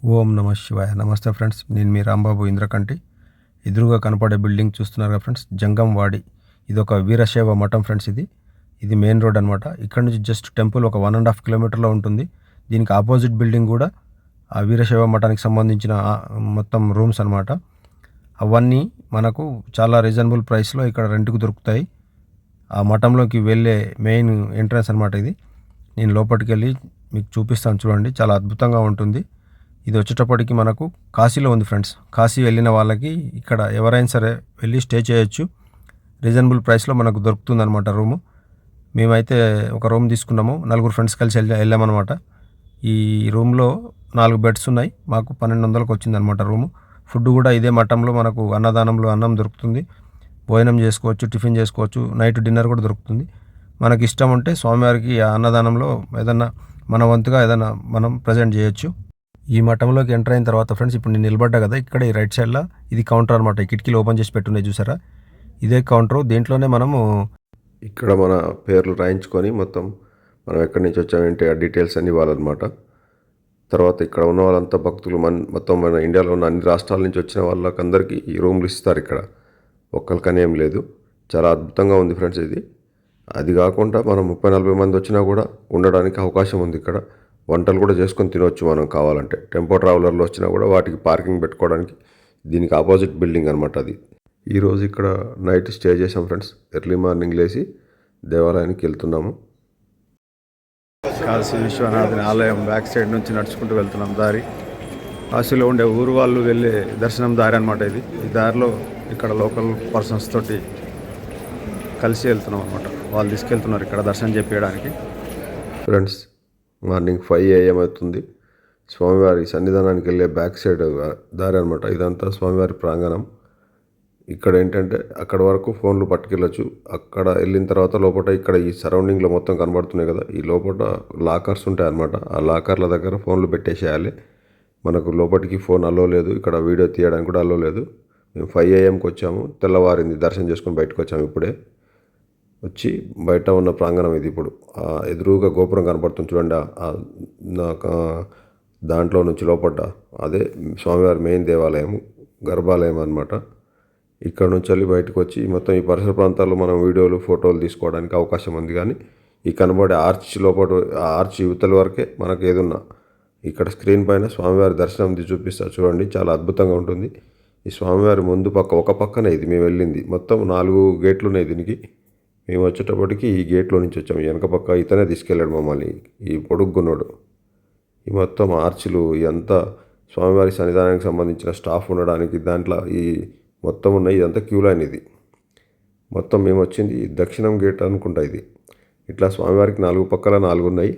ఓం నమ శివాయ. నమస్తే ఫ్రెండ్స్, నేను మీ రాంబాబు ఇంద్రకంటి. ఎదురుగా కనపడే బిల్డింగ్ చూస్తున్నారు కదా ఫ్రెండ్స్, జంగంవాడి. ఇది ఒక వీరశైవ మఠం ఫ్రెండ్స్. ఇది మెయిన్ రోడ్ అనమాట. ఇక్కడ నుంచి జస్ట్ టెంపుల్ ఒక 1.5 కిలోమీటర్లో ఉంటుంది. దీనికి ఆపోజిట్ బిల్డింగ్ కూడా ఆ వీరశైవ మఠానికి సంబంధించిన మొత్తం రూమ్స్ అనమాట. అవన్నీ మనకు చాలా రీజనబుల్ ప్రైస్లో ఇక్కడ రెంట్కు దొరుకుతాయి. ఆ మఠంలోకి వెళ్ళే మెయిన్ ఎంట్రన్స్ అనమాట ఇది. నేను లోపలికి వెళ్ళి మీకు చూపిస్తాను, చూడండి. చాలా అద్భుతంగా ఉంటుంది. ఇది వచ్చేటప్పటికి మనకు కాశీలో ఉంది ఫ్రెండ్స్. కాశీ వెళ్ళిన వాళ్ళకి ఇక్కడ ఎవరైనా సరే వెళ్ళి స్టే చేయొచ్చు. రీజనబుల్ ప్రైస్లో మనకు దొరుకుతుంది అనమాట రూము. మేమైతే ఒక రూమ్ తీసుకున్నాము, 4 ఫ్రెండ్స్ కలిసి వెళ్ళామన్నమాట. ఈ రూమ్లో 4 బెడ్స్ ఉన్నాయి. మాకు 1200కు వచ్చిందనమాట రూము. ఫుడ్ కూడా ఇదే మఠంలో మనకు అన్నదానంలో అన్నం దొరుకుతుంది. భోజనం చేసుకోవచ్చు, టిఫిన్ చేసుకోవచ్చు, నైట్ డిన్నర్ కూడా దొరుకుతుంది. మనకి ఇష్టం ఉంటే స్వామివారికి ఆ అన్నదానంలో ఏదన్నా మన వంతుగా ఏదైనా మనం ప్రజెంట్ చేయొచ్చు. ఈ మఠంలోకి ఎంటర్ అయిన తర్వాత ఫ్రెండ్స్, ఇప్పుడు నేను నిలబడ్డా కదా, ఇక్కడ ఈ రైట్ సైడ్లో ఇది కౌంటర్ అనమాట. ఈ కిటికీలు ఓపెన్ చేసి పెట్టున్నాయి చూసారా, ఇదే కౌంటరు. దీంట్లోనే మనము ఇక్కడ మన పేర్లు రాయించుకొని మొత్తం మనం ఎక్కడి నుంచి వచ్చామేంటి ఆ డీటెయిల్స్ అన్నీ ఇవ్వాలన్నమాట. తర్వాత ఇక్కడ ఉన్న వాళ్ళంతా భక్తులు మొత్తం మన ఇండియాలో ఉన్న అన్ని రాష్ట్రాల నుంచి వచ్చిన వాళ్ళకందరికీ ఈ రూమ్లు ఇస్తారు. ఇక్కడ ఒక్కరికనే ఏం లేదు. చాలా అద్భుతంగా ఉంది ఫ్రెండ్స్ ఇది. అది కాకుండా మనం 30-40 మంది వచ్చినా కూడా ఉండడానికి అవకాశం ఉంది. ఇక్కడ వంటలు కూడా చేసుకొని తినవచ్చు మనం కావాలంటే. టెంపో ట్రావెలర్లు వచ్చినా కూడా వాటికి పార్కింగ్ పెట్టుకోవడానికి దీనికి ఆపోజిట్ బిల్డింగ్ అనమాట అది. ఈరోజు ఇక్కడ నైట్ స్టే చేసాం ఫ్రెండ్స్. ఎర్లీ మార్నింగ్ లేచి దేవాలయానికి వెళ్తున్నాము. కాశీ విశ్వనాథుని ఆలయం బ్యాక్ సైడ్ నుంచి నడుచుకుంటూ వెళ్తున్నాం దారి. కాశీలో ఉండే ఊరు వాళ్ళు వెళ్ళే దర్శనం దారి అనమాట ఇది. ఈ దారిలో ఇక్కడ లోకల్ పర్సన్స్ తోటి కలిసి వెళ్తున్నాం అనమాట. వాళ్ళు తీసుకెళ్తున్నారు ఇక్కడ దర్శనం చేపించడానికి. ఫ్రెండ్స్, మార్నింగ్ 5 AM అవుతుంది. స్వామివారి సన్నిధానానికి వెళ్ళే బ్యాక్ సైడ్ దారి అనమాట. ఇదంతా స్వామివారి ప్రాంగణం. ఇక్కడ ఏంటంటే అక్కడ వరకు ఫోన్లు పట్టుకెళ్ళచ్చు. అక్కడ వెళ్ళిన తర్వాత లోపల ఇక్కడ ఈ సరౌండింగ్లో మొత్తం కనబడుతున్నాయి కదా, ఈ లోపల లాకర్స్ ఉంటాయి అన్నమాట. ఆ లాకర్ల దగ్గర ఫోన్లు పెట్టేసేయాలి. మనకు లోపలికి ఫోన్ అలో లేదు. ఇక్కడ వీడియో తీయడానికి కూడా అలో లేదు. మేము 5 AMకి వచ్చాము. తెల్లవారింది. దర్శనం చేసుకొని బయటకు వచ్చాము. ఇప్పుడే వచ్చి బయట ఉన్న ప్రాంగణం ఇది. ఇప్పుడు ఎదురుగా గోపురం కనపడుతుంది చూడండి. దాంట్లో నుంచి లోపల అదే స్వామివారి మెయిన్ దేవాలయం, గర్భాలయం అనమాట. ఇక్కడ నుంచి వెళ్ళి బయటకు వచ్చి మొత్తం ఈ పరిసర ప్రాంతాల్లో మనం వీడియోలు ఫోటోలు తీసుకోవడానికి అవకాశం ఉంది. కానీ ఈ కనబడే ఆర్చ్ లోపల, ఆ ఆర్చ్ యువతల వరకే మనకు ఏదున్నా ఇక్కడ స్క్రీన్ పైన స్వామివారి దర్శనం చూపిస్తా చూడండి. చాలా అద్భుతంగా ఉంటుంది. ఈ స్వామివారి ముందు పక్క ఒక పక్కనే ఇది మేము వెళ్ళింది. మొత్తం 4 గేట్లు ఉన్నాయి దీనికి. మేము వచ్చేటప్పటికి ఈ గేట్లో నుంచి వచ్చాము. వెనక పక్క ఇతనే తీసుకెళ్ళాడు మమ్మల్ని, ఈ పొడుగున్నాడు. ఈ మొత్తం ఆర్చిలు ఇదంతా స్వామివారి సన్నిధానానికి సంబంధించిన స్టాఫ్ ఉండడానికి దాంట్లో ఈ మొత్తం ఉన్నాయి. ఇదంతా క్యూ లైన్ ఇది. మొత్తం మేము వచ్చింది దక్షిణం గేట్ అనుకుంటా ఇది. ఇట్లా స్వామివారికి 4 పక్కల 4 ఉన్నాయి.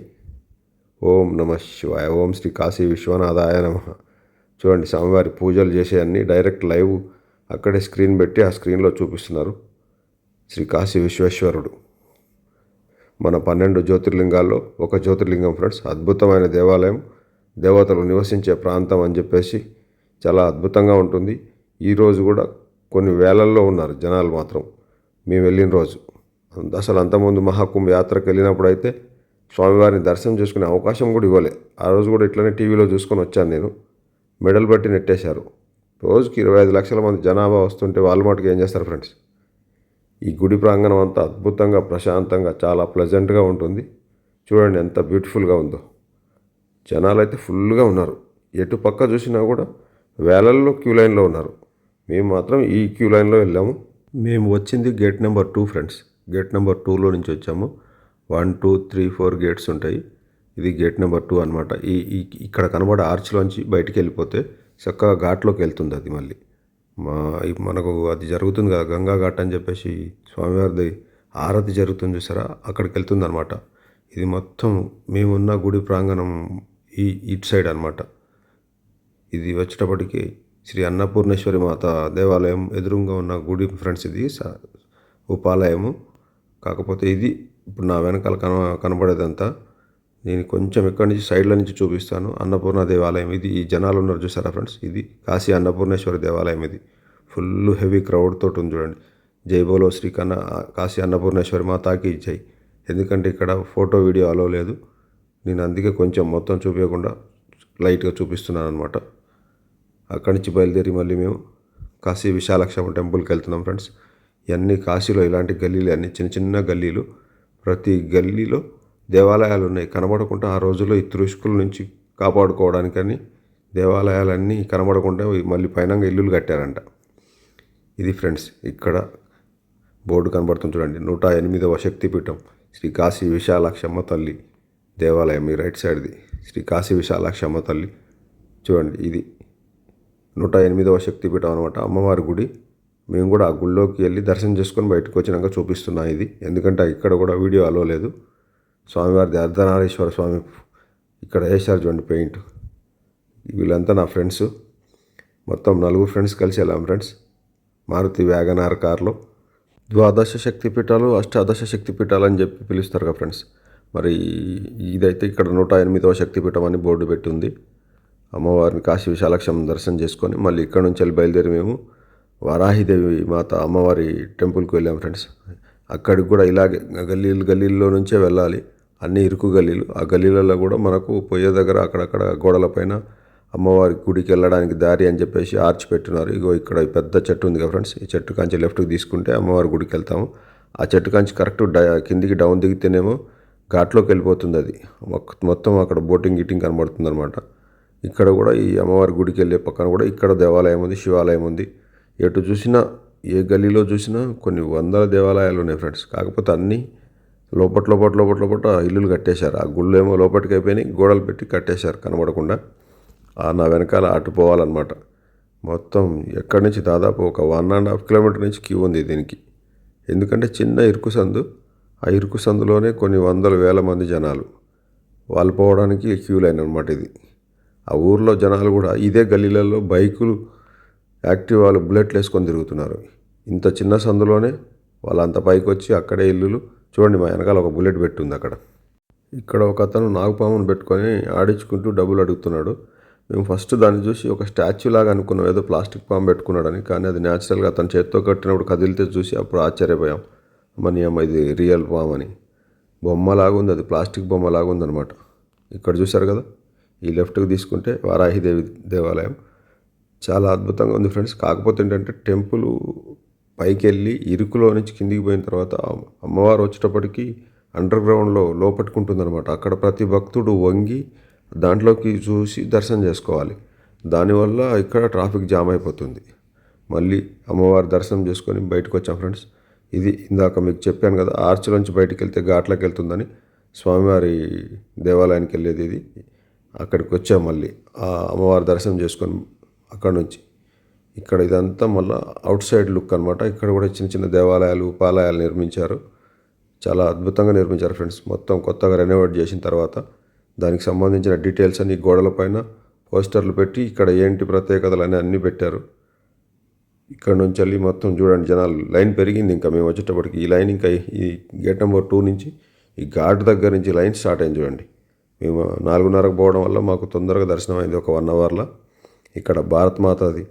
ఓం నమ శివాయ. ఓం శ్రీ కాశీ విశ్వనాథాయ నమః. చూడండి, స్వామివారి పూజలు చేసే అన్నీ డైరెక్ట్ లైవ్ అక్కడే స్క్రీన్ పెట్టి ఆ స్క్రీన్లో చూపిస్తున్నారు. శ్రీ కాశీ విశ్వేశ్వరుడు మన 12 జ్యోతిర్లింగాల్లో ఒక జ్యోతిర్లింగం ఫ్రెండ్స్. అద్భుతమైన దేవాలయం, దేవతలు నివసించే ప్రాంతం అని చెప్పేసి చాలా అద్భుతంగా ఉంటుంది. ఈరోజు కూడా కొన్ని వేలల్లో ఉన్నారు జనాలు మాత్రం మేము వెళ్ళిన రోజు. అసలు అంతకుముందు మహాకుంభ యాత్రకు వెళ్ళినప్పుడు అయితే స్వామివారిని దర్శనం చేసుకునే అవకాశం కూడా ఇవ్వలే. ఆ రోజు కూడా ఇట్లనే టీవీలో చూసుకొని వచ్చాను నేను. మెడల్ బట్టి నెట్టేశారు. రోజుకి 25 లక్షల మంది జనాభా వస్తుంటే వాళ్ళు మటుకు ఏం చేస్తారు ఫ్రెండ్స్. ఈ గుడి ప్రాంగణం అంతా అద్భుతంగా, ప్రశాంతంగా, చాలా ప్లెజెంట్గా ఉంటుంది. చూడండి ఎంత బ్యూటిఫుల్గా ఉందో. జనాలు అయితే ఫుల్గా ఉన్నారు. ఎటు పక్క చూసినా కూడా వేలల్లో క్యూ లైన్లో ఉన్నారు. మేము మాత్రం ఈ క్యూ లైన్లో వెళ్ళాము. మేము వచ్చింది gate number 2 friends. Gate number 2లో నుంచి వచ్చాము. 1, 2, 3, 4 గేట్స్ ఉంటాయి. ఇది గేట్ నెంబర్ 2 అనమాట. ఇక్కడ కనబడే ఆర్చ్లోంచి బయటికి వెళ్ళిపోతే చక్కగా ఘాట్లోకి వెళ్తుంది అది. మళ్ళీ మనకు అది జరుగుతుంది కదా, గంగా ఘాట్ అని చెప్పేసి స్వామివారిది ఆరతి జరుగుతుంది చూసారా, అక్కడికి వెళ్తుంది అనమాట. ఇది మొత్తం మేమున్న గుడి ప్రాంగణం ఇటు సైడ్ అనమాట. ఇది వచ్చేటప్పటికి శ్రీ అన్నపూర్ణేశ్వరి మాత దేవాలయం ఎదురుగా ఉన్న గుడి ఫ్రెండ్స్. ఇది ఉపాలయము. కాకపోతే ఇది ఇప్పుడు నా వెనకాల కనబడేదంతా. నేను కొంచెం ఇక్కడి నుంచి సైడ్ల నుంచి చూపిస్తాను. అన్నపూర్ణ దేవాలయం ఇది. ఈ జనాలు ఉన్నారు చూసారా ఫ్రెండ్స్, ఇది కాశీ అన్నపూర్ణేశ్వరి దేవాలయం. ఇది ఫుల్ హెవీ క్రౌడ్ తోటి ఉంది చూడండి. జై బోలో శ్రీ కాశీ అన్నపూర్ణేశ్వరి మాతాకి జై. ఎందుకంటే ఇక్కడ ఫోటో వీడియో అలో లేదు. నేను అందుకే కొంచెం మొత్తం చూపించకుండా లైట్గా చూపిస్తున్నాను అనమాట. అక్కడి నుంచి బయలుదేరి మళ్ళీ మేము కాశీ విశాలాక్షమ్మ టెంపుల్కి వెళ్తున్నాం ఫ్రెండ్స్. ఇవన్నీ కాశీలో ఇలాంటి గల్లీలు, అన్నీ చిన్న చిన్న గల్లీలు. ప్రతి గల్లీలో దేవాలయాలు ఉన్నాయి. కనబడకుండా ఆ రోజుల్లో ఈ తురుష్కుల నుంచి కాపాడుకోవడానికని దేవాలయాలన్నీ కనబడకుండా మళ్ళీ పైన ఇల్లులు కట్టారంట. ఇది ఫ్రెండ్స్, ఇక్కడ బోర్డు కనబడుతుంది చూడండి. 108వ శక్తిపీఠం శ్రీ కాశీ విశాలాక్షమ్మ తల్లి దేవాలయం. ఈ రైట్ సైడ్ది శ్రీ కాశీ విశాలాక్షమ్మ తల్లి చూడండి. ఇది 108వ శక్తిపీఠం అనమాట, అమ్మవారి గుడి. మేము కూడా ఆ గుళ్ళోకి వెళ్ళి దర్శనం చేసుకొని బయటకు వచ్చినాక చూపిస్తున్నాం ఇది. ఎందుకంటే ఇక్కడ కూడా వీడియో అలో లేదు. స్వామివారిది అర్ధనారీశ్వర స్వామి ఇక్కడ వేశారు చూడండి పెయింట్. వీళ్ళంతా నా ఫ్రెండ్స్, మొత్తం 4 ఫ్రెండ్స్ కలిసి వెళ్ళాం ఫ్రెండ్స్. మారుతి వ్యాగనార్ కార్లో. ద్వాదశ శక్తిపీఠాలు, అష్టాదశ శక్తిపీఠాలు అని చెప్పి పిలుస్తారు కదా ఫ్రెండ్స్. మరి ఇదైతే ఇక్కడ 108వ శక్తిపీఠం అని బోర్డు పెట్టి ఉంది. అమ్మవారిని కాశీ విశాలాక్షమ్మ దర్శనం చేసుకొని మళ్ళీ ఇక్కడ నుంచి వెళ్ళి బయలుదేరి మేము వారాహిదేవి మాత అమ్మవారి టెంపుల్కి వెళ్ళాం ఫ్రెండ్స్. అక్కడికి కూడా ఇలాగే గల్లీల్లో నుంచే వెళ్ళాలి. అన్ని ఇరుకు గల్లీలు. ఆ గల్లీలలో కూడా మనకు పోయే దగ్గర అక్కడక్కడ గోడలపైన అమ్మవారి గుడికి వెళ్ళడానికి దారి అని చెప్పేసి ఆర్చ్ పెట్టున్నారు. ఇగో ఇక్కడ పెద్ద చెట్టు ఉంది కదా ఫ్రెండ్స్. ఈ చెట్టు కాంచి లెఫ్ట్కి తీసుకుంటే అమ్మవారి గుడికి వెళ్తాము. ఆ చెట్టు కాంచి కరెక్ట్ కిందికి డౌన్ దిగితేనేమో ఘాట్లోకి వెళ్ళిపోతుంది. అది మొత్తం అక్కడ బోటింగ్ గిటింగ్ కనబడుతుంది అనమాట. ఇక్కడ కూడా ఈ అమ్మవారి గుడికి వెళ్ళే పక్కన కూడా ఇక్కడ దేవాలయం ఉంది, శివాలయం ఉంది. ఎటు చూసినా ఏ గల్లీలో చూసినా కొన్ని వందల దేవాలయాలు ఉన్నాయి ఫ్రెండ్స్. కాకపోతే అన్నీ లోపట ఇల్లులు కట్టేశారు. ఆ గుళ్ళు ఏమో లోపలికి అయిపోయినాయి, గోడలు పెట్టి కట్టేశారు కనబడకుండా. నా వెనకాల అటు పోవాలన్నమాట. మొత్తం ఎక్కడి నుంచి దాదాపు ఒక 1.5 కిలోమీటర్ నుంచి క్యూ ఉంది దీనికి. ఎందుకంటే చిన్న ఇరుకు సందు. ఆ ఇరుకు సందులోనే కొన్ని వందల వేల మంది జనాలు. వాళ్ళు పోవడానికి క్యూ లైన్ అనమాట ఇది. ఆ ఊర్లో జనాలు కూడా ఇదే గల్లీలలో బైకులు, యాక్టివాలు, బుల్లెట్లు వేసుకొని తిరుగుతున్నారు. ఇంత చిన్న సందులోనే వాళ్ళంత పైకి వచ్చి అక్కడే ఇల్లులు. చూడండి, మా వెనకాల ఒక బుల్లెట్ పెట్టుంది అక్కడ. ఇక్కడ ఒక అతను నాగుపామును పెట్టుకొని ఆడించుకుంటూ డబ్బులు అడుగుతున్నాడు. మేము ఫస్ట్ దాన్ని చూసి ఒక స్టాచ్యూ లాగా అనుకున్నాం, ఏదో ప్లాస్టిక్ పాము పెట్టుకున్నాడని. కానీ అది న్యాచురల్గా అతను చేత్తో కట్టినప్పుడు కదిలితే చూసి అప్పుడు ఆశ్చర్యపోయాం. మన అమ్మ ఇది రియల్ పాము అని. బొమ్మలాగా ఉంది, అది ప్లాస్టిక్ బొమ్మలాగా ఉందన్నమాట. ఇక్కడ చూశారు కదా, ఈ లెఫ్ట్కి తీసుకుంటే వారాహిదేవి దేవాలయం. చాలా అద్భుతంగా ఉంది ఫ్రెండ్స్. కాకపోతే ఏంటంటే టెంపుల్ పైకి వెళ్ళి ఇరుకులో నుంచి కిందికి పోయిన తర్వాత అమ్మవారు వచ్చేటప్పటికి అండర్ గ్రౌండ్లో లోపట్టుకుంటుంది అనమాట. అక్కడ ప్రతి భక్తుడు వంగి దాంట్లోకి చూసి దర్శనం చేసుకోవాలి. దానివల్ల ఇక్కడ ట్రాఫిక్ జామ్ అయిపోతుంది. మళ్ళీ అమ్మవారి దర్శనం చేసుకొని బయటకు వచ్చాం ఫ్రెండ్స్. ఇది ఇందాక మీకు చెప్పాను కదా, ఆర్చ్లోంచి బయటికి వెళ్తే ఘాట్లోకి వెళ్తుందని. స్వామివారి దేవాలయానికి వెళ్ళేది ఇది. అక్కడికి వచ్చాం మళ్ళీ ఆ అమ్మవారి దర్శనం చేసుకొని అక్కడ నుంచి. ఇక్కడ ఇదంతా మళ్ళీ అవుట్ సైడ్ లుక్ అనమాట. ఇక్కడ కూడా చిన్న చిన్న దేవాలయాలు, ఉపాలయాలు నిర్మించారు. చాలా అద్భుతంగా నిర్మించారు ఫ్రెండ్స్. మొత్తం కొత్తగా రెనోవేట్ చేసిన తర్వాత దానికి సంబంధించిన డీటెయిల్స్ అన్ని గోడలపైన పోస్టర్లు పెట్టి ఇక్కడ ఏంటి ప్రత్యేకతలు అని అన్నీ పెట్టారు. ఇక్కడ నుంచి వెళ్ళి మొత్తం చూడండి, జనాలు లైన్ పెరిగింది. ఇంకా మేము వచ్చేటప్పటికి ఈ లైన్ ఇంకా ఈ గేట్ నెంబర్ 2 నుంచి ఈ ఘాట్ దగ్గర నుంచి లైన్ స్టార్ట్ అయింది చూడండి. మేము 4:30కు పోవడం వల్ల మాకు తొందరగా దర్శనం అయింది, ఒక 1 అవర్లో. ఇక్కడ భారత్ మాతది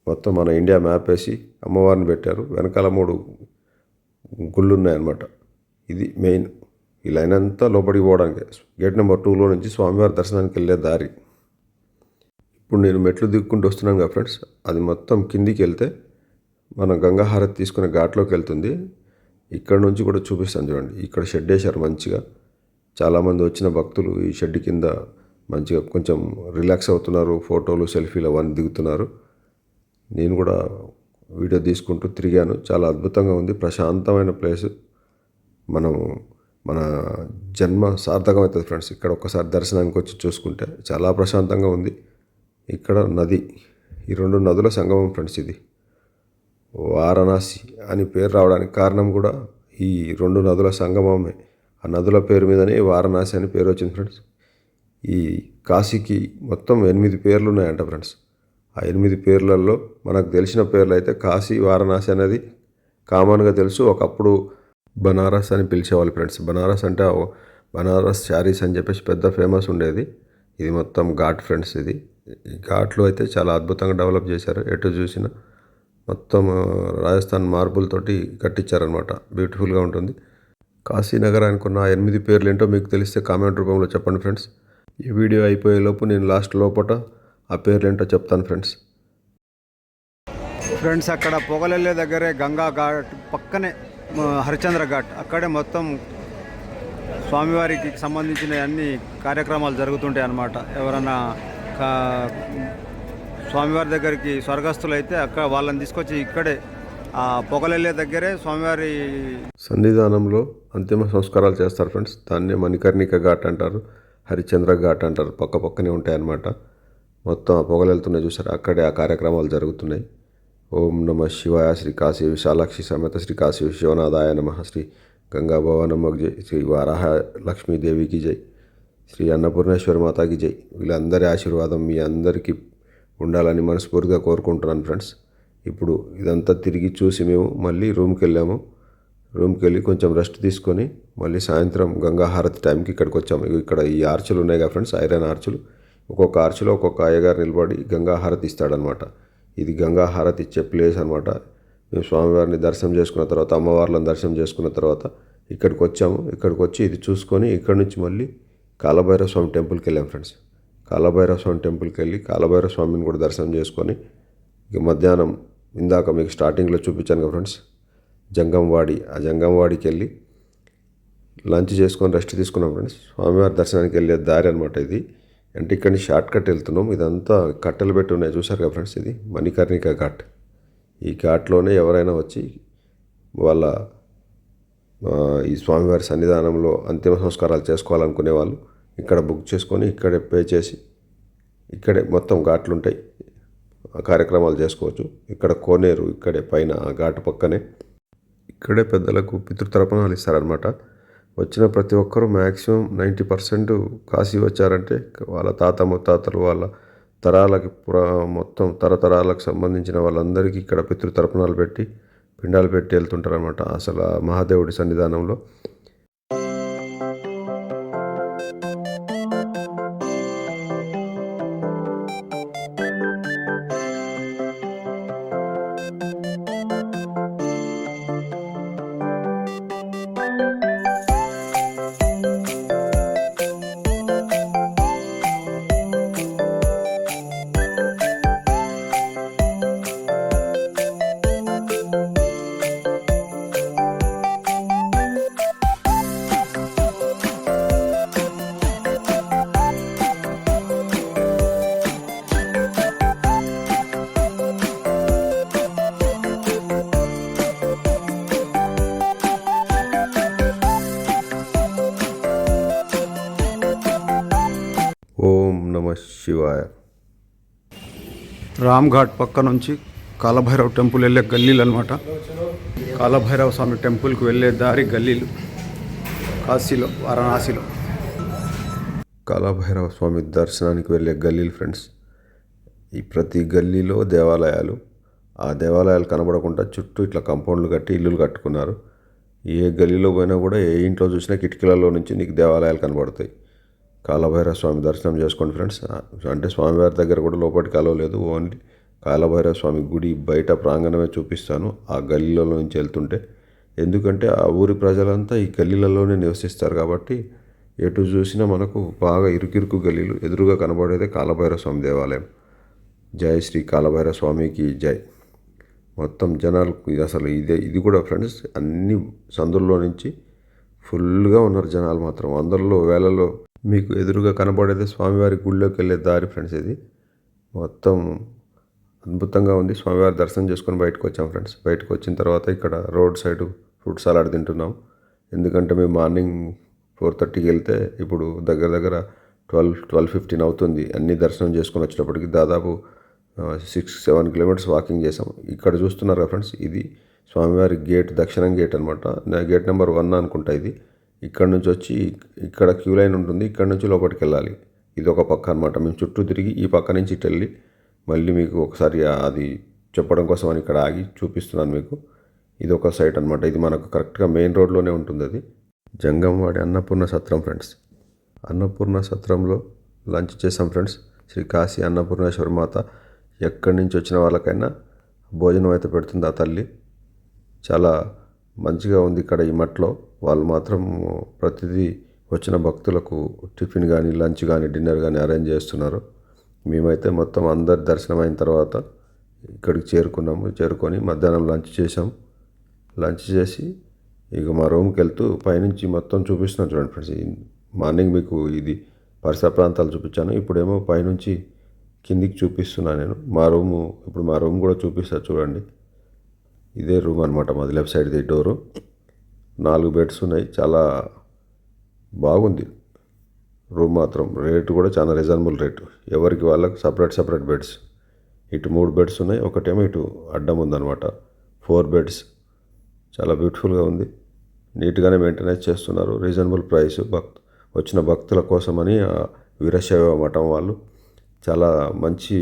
మొత్తం మన ఇండియా మ్యాప్ వేసి అమ్మవారిని పెట్టారు. వెనకాల 3 గుళ్ళు ఉన్నాయన్నమాట. ఇది మెయిన్. ఈ లైన్ అంతా లోపలికి పోవడానికి గేట్ నెంబర్ 2లో నుంచి స్వామివారి దర్శనానికి వెళ్ళే దారి. ఇప్పుడు నేను మెట్లు దిక్కుంటూ వస్తున్నాను కదా ఫ్రెండ్స్, అది మొత్తం కిందికి వెళ్తే మన గంగా హారతి తీసుకునే ఘాట్లోకి వెళ్తుంది. ఇక్కడ నుంచి కూడా చూపిస్తాను చూడండి. ఇక్కడ షెడ్ వేశారు మంచిగా. చాలామంది వచ్చిన భక్తులు ఈ షెడ్ కింద మంచిగా కొంచెం రిలాక్స్ అవుతున్నారు. ఫోటోలు, సెల్ఫీలు అవన్నీ దిగుతున్నారు. నేను కూడా వీడియో తీసుకుంటూ తిరిగాను. చాలా అద్భుతంగా ఉంది, ప్రశాంతమైన ప్లేస్. మన జన్మ సార్థకం అవుతుంది ఫ్రెండ్స్. ఇక్కడ ఒక్కసారి దర్శనానికి వచ్చి చూసుకుంటే చాలా ప్రశాంతంగా ఉంది. ఇక్కడ నది, ఈ 2 నదుల సంగమం ఫ్రెండ్స్. ఇది వారణాసి అని పేరు రావడానికి కారణం కూడా ఈ 2 నదుల సంగమమే. ఆ నదుల పేరు మీదనే వారణాసి అని పేరు వచ్చింది ఫ్రెండ్స్. ఈ కాశీకి మొత్తం 8 పేర్లు ఉన్నాయంట ఫ్రెండ్స్. ఆ 8 పేర్లలో మనకు తెలిసిన పేర్లు అయితే కాశీ, వారణాసి అనేది కామన్గా తెలుసు. ఒకప్పుడు బనారస్ అని పిలిచేవాళ్ళు ఫ్రెండ్స్. బనారస్ అంటే బనారస్ శారీస్ అని చెప్పేసి పెద్ద ఫేమస్ ఉండేది. ఇది మొత్తం ఘాట్ ఫ్రెండ్స్. ఇది ఘాట్లో అయితే చాలా అద్భుతంగా డెవలప్ చేశారు. ఎటు చూసినా మొత్తం రాజస్థాన్ మార్బుల్తోటి కట్టించారనమాట. బ్యూటిఫుల్గా ఉంటుంది. కాశీ నగరానికి ఉన్న 8 పేర్లు ఏంటో మీకు తెలిస్తే కామెంట్ రూపంలో చెప్పండి ఫ్రెండ్స్. ఈ వీడియో అయిపోయేలోపు నేను లాస్ట్ లోపల ఆ పేర్లు ఏంటో చెప్తాను ఫ్రెండ్స్. ఫ్రెండ్స్ అక్కడ పొగలెల్లే దగ్గరే గంగా ఘాట్ పక్కనే హరిశ్చంద్ర ఘాట్, అక్కడే మొత్తం స్వామివారికి సంబంధించిన అన్ని కార్యక్రమాలు జరుగుతుంటాయి అన్నమాట. ఎవరన్నా స్వామివారి దగ్గరికి స్వర్గస్థులు అయితే అక్కడ వాళ్ళని తీసుకొచ్చి ఇక్కడే ఆ పొగలెల్లే దగ్గరే స్వామివారి సన్నిధానంలో అంతిమ సంస్కారాలు చేస్తారు ఫ్రెండ్స్. దాన్నే మణికర్ణిక ఘాట్ అంటారు, హరిశ్చంద్ర ఘాట్ అంటారు. పక్క పక్కనే ఉంటాయన్నమాట. మొత్తం ఆ పొగలు వెళ్తున్నాయి చూసారు, అక్కడే ఆ కార్యక్రమాలు జరుగుతున్నాయి. ఓం నమ శివాయ. శ్రీ కాశీ విశాలాక్షి సమేత శ్రీ కాశీ విశ్వనాథాయ నమ. శ్రీ గంగా భవానమ్మకి జై. శ్రీ వారాహ లక్ష్మీదేవికి జై. శ్రీ అన్నపూర్ణేశ్వరి మాతాకి జై. వీళ్ళందరి ఆశీర్వాదం మీ అందరికీ ఉండాలని మనస్ఫూర్తిగా కోరుకుంటున్నాను ఫ్రెండ్స్. ఇప్పుడు ఇదంతా తిరిగి చూసి మేము మళ్ళీ రూమ్కి వెళ్ళాము. రూమ్కి వెళ్ళి కొంచెం రెస్ట్ తీసుకొని మళ్ళీ సాయంత్రం గంగా హారతి టైంకి ఇక్కడికి వచ్చాము. ఇక్కడ ఈ ఆర్చులు ఉన్నాయి కదా ఫ్రెండ్స్, ఐరన్ ఆర్చులు. ఒక్కొక్క ఆర్చులో ఒక్కొక్క అయ్యగారు నిలబడి గంగా హారతి ఇస్తాడనమాట. ఇది గంగా హారతి ఇచ్చే ప్లేస్ అనమాట. మేము స్వామివారిని దర్శనం చేసుకున్న తర్వాత, అమ్మవార్లను దర్శనం చేసుకున్న తర్వాత ఇక్కడికి వచ్చాము. ఇక్కడికి వచ్చి ఇది చూసుకొని ఇక్కడ నుంచి మళ్ళీ కాలభైరవ స్వామి టెంపుల్కి వెళ్ళాం ఫ్రెండ్స్. కాలభైరవ స్వామి టెంపుల్కి వెళ్ళి కాలభైరవ స్వామిని కూడా దర్శనం చేసుకొని ఇక మధ్యాహ్నం ఇందాక మీకు స్టార్టింగ్లో చూపించాను కదా ఫ్రెండ్స్, జంగంవాడి. ఆ జంగంవాడికి వెళ్ళి లంచ్ చేసుకొని రెస్ట్ తీసుకున్నాం ఫ్రెండ్స్. స్వామివారి దర్శనానికి వెళ్ళే దారి అనమాట ఇది. అంటే ఇక్కడి నుంచి షార్ట్ కట్ వెళ్తున్నాం. ఇదంతా కట్టెలు పెట్టి ఉన్నాయి చూసారు కదా ఫ్రెండ్స్, ఇది మణికర్ణిక ఘాట్. ఈ ఘాట్లోనే ఎవరైనా వచ్చి వాళ్ళ ఈ స్వామివారి సన్నిధానంలో అంతిమ సంస్కారాలు చేసుకోవాలనుకునే వాళ్ళు ఇక్కడ బుక్ చేసుకొని ఇక్కడే పే చేసి ఇక్కడే మొత్తం ఘాట్లు ఉంటాయి, కార్యక్రమాలు చేసుకోవచ్చు. ఇక్కడ కోనేరు ఇక్కడే పైన ఆ ఘాటు పక్కనే. ఇక్కడే పెద్దలకు పితృతర్పణాలు ఇస్తారనమాట. వచ్చిన ప్రతి ఒక్కరూ మ్యాక్సిమం 90% కాశీ వచ్చారంటే వాళ్ళ తాత ముత్తాతలు, వాళ్ళ తరాలకి మొత్తం తరతరాలకు సంబంధించిన వాళ్ళందరికీ ఇక్కడ పితృతర్పణాలు పెట్టి పిండాలు పెట్టి వెళ్తుంటారనమాట. అసలు ఆ మహాదేవుడి సన్నిధానంలో ఓం నమ శివాయ. రామ్ ఘాట్ పక్క నుంచి కాలభైరవ టెంపుల్ వెళ్ళే గల్లీలు అనమాట. కాలభైరవ స్వామి టెంపుల్కి వెళ్ళే దారి గల్లీలు కాశీలో, వారణాసిలో. కాలభైరవ స్వామి దర్శనానికి వెళ్ళే గల్లీలు ఫ్రెండ్స్. ఈ ప్రతి గల్లీలో దేవాలయాలు. ఆ దేవాలయాలు కనబడకుండా చుట్టూ ఇట్లా కాంపౌండ్లు కట్టి ఇల్లులు కట్టుకున్నారు. ఏ గల్లీలో పోయినా కూడా ఏ ఇంట్లో చూసినా కిటికీలలో నుంచి నీకు దేవాలయాలు కనబడతాయి. కాలభైరవ స్వామి దర్శనం చేసుకోండి ఫ్రెండ్స్. అంటే స్వామివారి దగ్గర కూడా లోపలికి కలవలేదు, ఓన్లీ కాలభైరవ స్వామి గుడి బయట ప్రాంగణమే చూపిస్తాను ఆ గల్లీలలో నుంచి వెళ్తుంటే. ఎందుకంటే ఆ ఊరి ప్రజలంతా ఈ గల్లీలలోనే నివసిస్తారు కాబట్టి ఎటు చూసినా మనకు బాగా ఇరుకిరుకు గల్లీలు. ఎదురుగా కనబడేదే కాలభైరవ స్వామి దేవాలయం. జై శ్రీ కాలభైరవ స్వామికి జై. మొత్తం జనాలు అసలు ఇది కూడా ఫ్రెండ్స్, అన్ని సందుల్లో నుంచి ఫుల్గా ఉన్నారు జనాలు మాత్రం. అందరిలో వేలలో మీకు ఎదురుగా కనబడేది స్వామివారి గుళ్ళోకి వెళ్ళే దారి ఫ్రెండ్స్. ఇది మొత్తం అద్భుతంగా ఉంది. స్వామివారి దర్శనం చేసుకొని బయటకు వచ్చాం ఫ్రెండ్స్. బయటకు వచ్చిన తర్వాత ఇక్కడ రోడ్ సైడ్ ఫ్రూట్ సలాడ్ తింటున్నాం. ఎందుకంటే మేము మార్నింగ్ 4:30కి వెళ్తే ఇప్పుడు దగ్గర దగ్గర 12-15 అవుతుంది. అన్ని దర్శనం చేసుకొని వచ్చేటప్పటికి దాదాపు 6-7 కిలోమీటర్స్ వాకింగ్ చేసాం. ఇక్కడ చూస్తున్నారు ఫ్రెండ్స్, ఇది స్వామివారి గేట్, దక్షిణం గేట్ అనమాట. గేట్ నెంబర్ 1 అనుకుంటా ఇది. ఇక్కడ నుంచి వచ్చి ఇక్కడ క్యూ లైన్ ఉంటుంది, ఇక్కడ నుంచి లోపలికి వెళ్ళాలి. ఇది ఒక పక్క అనమాట. మేము చుట్టూ తిరిగి ఈ పక్క నుంచి ఇటు వెళ్ళి మళ్ళీ మీకు ఒకసారి అది చెప్పడం కోసం అని ఇక్కడ ఆగి చూపిస్తున్నాను మీకు. ఇది ఒక సైట్ అనమాట. ఇది మనకు కరెక్ట్గా మెయిన్ రోడ్లోనే ఉంటుంది. అది జంగంవాడి అన్నపూర్ణ సత్రం ఫ్రెండ్స్. అన్నపూర్ణ సత్రంలో లంచ్ చేసాం ఫ్రెండ్స్. శ్రీ కాశీ అన్నపూర్ణేశ్వరి మాత ఎక్కడి నుంచి వచ్చిన వాళ్ళకైనా భోజనం అయితే పెడుతుంది ఆ తల్లి. చాలా మంచిగా ఉంది ఇక్కడ ఈ మట్లో. వాళ్ళు మాత్రం ప్రతిదీ వచ్చిన భక్తులకు టిఫిన్ కానీ లంచ్ కానీ డిన్నర్ కానీ అరేంజ్ చేస్తున్నారు. మేమైతే మొత్తం అందరి దర్శనం అయిన తర్వాత ఇక్కడికి చేరుకొని మధ్యాహ్నం లంచ్ చేసాం. లంచ్ చేసి ఇక మా రూమ్కి వెళ్తూ పైనుంచి మొత్తం చూపిస్తున్నాను చూడండి ఫ్రెండ్స్. మార్నింగ్ మీకు ఇది పరిసర ప్రాంతాలు చూపించాను, ఇప్పుడేమో పైనుంచి కిందికి చూపిస్తున్నాను నేను. ఇప్పుడు మా రూమ్ కూడా చూపిస్తాను చూడండి. ఇదే రూమ్ అనమాట మాది, లెఫ్ట్ సైడ్ది డోరు. 4 బెడ్స్ ఉన్నాయి, చాలా బాగుంది రూమ్ మాత్రం. రేటు కూడా చాలా రీజనబుల్ రేటు, ఎవరికి వాళ్ళకి సపరేట్ బెడ్స్. ఇటు 3 బెడ్స్ ఉన్నాయి, ఒకటేమో ఇటు అడ్డం ఉందన్నమాట. 4 బెడ్స్, చాలా బ్యూటిఫుల్గా ఉంది. నీట్గానే మెయింటెనెన్స్ చేస్తున్నారు. రీజనబుల్ ప్రైస్ వచ్చిన భక్తుల కోసమని వీరశైవ మఠం వాళ్ళు చాలా మంచి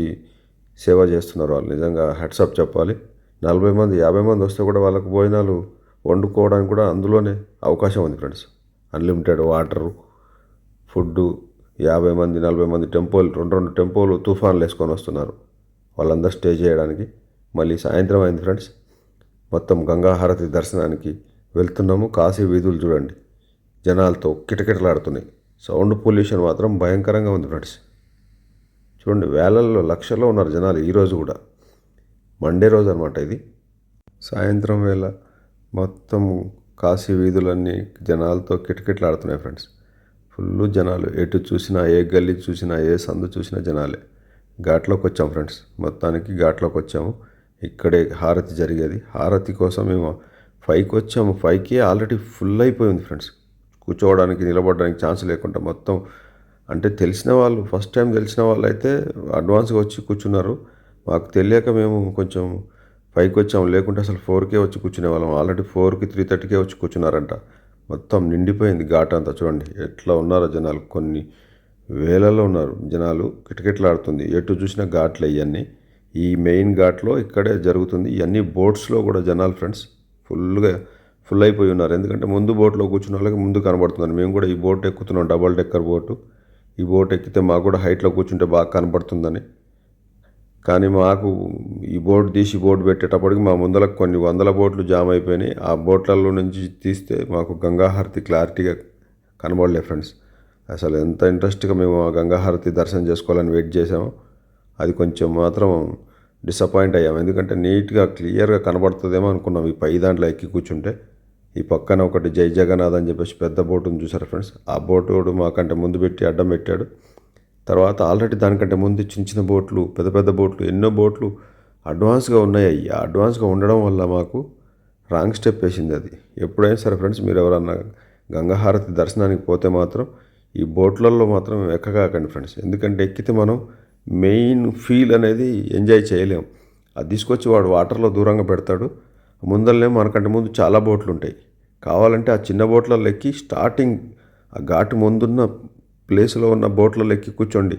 సేవ చేస్తున్నారు. వాళ్ళు నిజంగా హ్యాట్స్ ఆఫ్ చెప్పాలి. 40 మంది 50 మంది వస్తే కూడా వాళ్ళకు భోజనాలు వండుకోవడానికి కూడా అందులోనే అవకాశం ఉంది ఫ్రెండ్స్. Unlimited water, food. 50 మంది 40 మంది రెండు టెంపోలు తుఫాన్లు వేసుకొని వస్తున్నారు వాళ్ళందరూ స్టే చేయడానికి. మళ్ళీ సాయంత్రం అయింది ఫ్రెండ్స్, మొత్తం గంగా హారతి దర్శనానికి వెళ్తున్నాము. కాశీ వీధులు చూడండి, జనాలతో కిటకిటలాడుతున్నాయి. సౌండ్ పొల్యూషన్ మాత్రం భయంకరంగా ఉంది ఫ్రెండ్స్. చూడండి, వేలల్లో లక్షల్లో ఉన్నారు జనాలు. ఈరోజు కూడా మండే రోజు అనమాట ఇది. సాయంత్రం వేళ మొత్తం కాశీ వీధులన్నీ జనాలతో కిటకిటలాడుతున్నాయి ఫ్రెండ్స్. ఫుల్ జనాలు, ఎటు చూసినా, ఏ గల్లీ చూసినా, ఏ సందు చూసినా జనాలే. ఘాట్లోకి వచ్చాం ఫ్రెండ్స్, మొత్తానికి ఘాట్లోకి వచ్చాము. ఇక్కడే హారతి జరిగేది. హారతి కోసం మేము 5కి వచ్చాము. 5కి ఆల్రెడీ ఫుల్ అయిపోయింది ఫ్రెండ్స్. కూర్చోవడానికి నిలబడడానికి ఛాన్స్ లేకుండా మొత్తం. అంటే తెలిసిన వాళ్ళు, ఫస్ట్ టైం తెలిసిన వాళ్ళు అయితే అడ్వాన్స్గా వచ్చి కూర్చున్నారు. మాకు తెలియక మేము కొంచెం 5కి వచ్చాము, లేకుంటే అసలు 4కే వచ్చి కూర్చునే వాళ్ళం. ఆల్రెడీ 4కి 3:30కే వచ్చి కూర్చున్నారంట. మొత్తం నిండిపోయింది ఘాట్ అంతా. చూడండి ఎట్లా ఉన్నారో జనాలు, కొన్ని వేలలో ఉన్నారు జనాలు. కిటకిటలాడుతుంది, ఎటు చూసినా ఘాట్లు ఇవన్నీ. ఈ మెయిన్ ఘాట్లో ఇక్కడే జరుగుతుంది. ఇవన్నీ బోట్స్లో కూడా జనాలు ఫ్రెండ్స్ ఫుల్ అయిపోయి ఉన్నారు. ఎందుకంటే ముందు బోట్లో కూర్చున్న వాళ్ళకి ముందు కనబడుతున్నారు. మేము కూడా ఈ బోట్ ఎక్కుతున్నాం, డబల్ డెక్కర్ బోటు. ఈ బోట్ ఎక్కితే మాకు కూడా హైట్లో కూర్చుంటే బాగా కనబడుతుందని. కానీ మాకు ఈ బోట్ తీసి బోట్ పెట్టేటప్పటికి మా ముందరకు కొన్ని 100 బోట్లు జామ్ అయిపోయినాయి. ఆ బోట్లలో నుంచి తీస్తే మాకు గంగాహారతి క్లారిటీగా కనబడలే ఫ్రెండ్స్. అసలు ఎంత ఇంట్రెస్ట్గా మేము ఆ గంగాహారతి దర్శనం చేసుకోవాలని వెయిట్ చేసామో అది కొంచెం మాత్రం డిసప్పాయింట్ అయ్యాము. ఎందుకంటే నీట్గా క్లియర్గా కనబడుతుందేమో అనుకున్నాం ఈ పై దాంట్లో ఎక్కి కూర్చుంటే. ఈ పక్కన ఒకటి జై జగన్నాథ్ అని చెప్పేసి పెద్ద బోటు ఉంది చూసారు ఫ్రెండ్స్. ఆ బోటు మాకంటే ముందు పెట్టి అడ్డం పెట్టాడు. తర్వాత ఆల్రెడీ దానికంటే ముందు చిన్న బోట్లు, పెద్ద బోట్లు, ఎన్నో బోట్లు అడ్వాన్స్గా ఉన్నాయి. ఆ అడ్వాన్స్గా ఉండడం వల్ల మాకు రాంగ్ స్టెప్ వేసింది అది. ఎప్పుడైనా సరే ఫ్రెండ్స్, మీరు ఎవరన్నా గంగాహారతి దర్శనానికి పోతే మాత్రం ఈ బోట్లలో మాత్రం ఎక్కగాకండి ఫ్రెండ్స్. ఎందుకంటే ఎక్కితే మనం మెయిన్ ఫీల్ అనేది ఎంజాయ్ చేయలేం. అది తీసుకొచ్చి వాడు వాటర్లో దూరంగా పెడతాడు. ముందరనే మనకంటే ముందు చాలా బోట్లు ఉంటాయి. కావాలంటే ఆ చిన్న బోట్లలో ఎక్కి స్టార్టింగ్ ఆ ఘాటు ముందున్న ప్లేస్లో ఉన్న బోట్లలో ఎక్కి కూర్చోండి.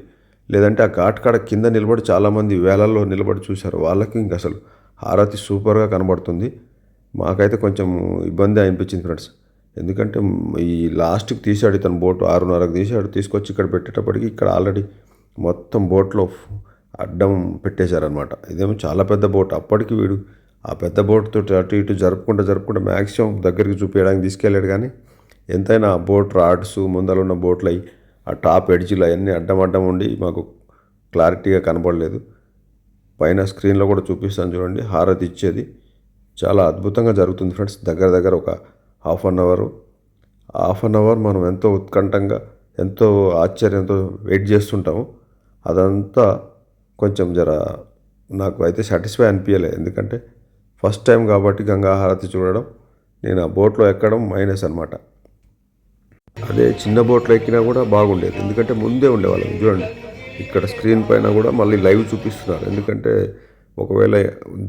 లేదంటే ఆ ఘాట్ కాడ కింద నిలబడి చాలామంది వేలల్లో నిలబడి చూశారు. వాళ్ళకి ఇంక అసలు హారతి సూపర్గా కనబడుతుంది. మాకైతే కొంచెం ఇబ్బంది అనిపించింది ఫ్రెండ్స్. ఎందుకంటే ఈ లాస్ట్కి తీసాడు ఇతను బోటు, 6:30కి తీసాడు. తీసుకొచ్చి ఇక్కడ పెట్టేటప్పటికి ఇక్కడ ఆల్రెడీ మొత్తం బోట్లో అడ్డం పెట్టేశారనమాట. ఇదేమో చాలా పెద్ద బోట్. అప్పటికి వీడు ఆ పెద్ద బోట్తో అటు ఇటు జరుపుకుంటూ మ్యాక్సిమం దగ్గరికి చూపించడానికి తీసుకెళ్ళాడు. కానీ ఎంతైనా ఆ బోట్ రాడ్స్, ముందర ఉన్న బోట్లు అవి ఆ టాప్ ఎడ్జ్లు అవన్నీ అడ్డం ఉండి మాకు క్లారిటీగా కనబడలేదు. పైన స్క్రీన్లో కూడా చూపిస్తాను చూడండి, హారతి ఇచ్చేది చాలా అద్భుతంగా జరుగుతుంది ఫ్రెండ్స్. దగ్గర ఒక హాఫ్ అన్ అవర్ మనం ఎంతో ఉత్కంఠంగా, ఎంతో ఆశ్చర్యంతో వెయిట్ చేస్తుంటాము. అదంతా కొంచెం నాకు అయితే సాటిస్ఫై అనిపించలేదు. ఎందుకంటే ఫస్ట్ టైం కాబట్టి గంగా హారతి చూడడం, నేను ఆ బోట్లో ఎక్కడం మైనస్ అనమాట. అదే చిన్న బోట్లో ఎక్కినా కూడా బాగుండేది, ఎందుకంటే ముందే ఉండేవాళ్ళం. చూడండి ఇక్కడ స్క్రీన్ పైన కూడా మళ్ళీ లైవ్ చూపిస్తున్నారు. ఎందుకంటే ఒకవేళ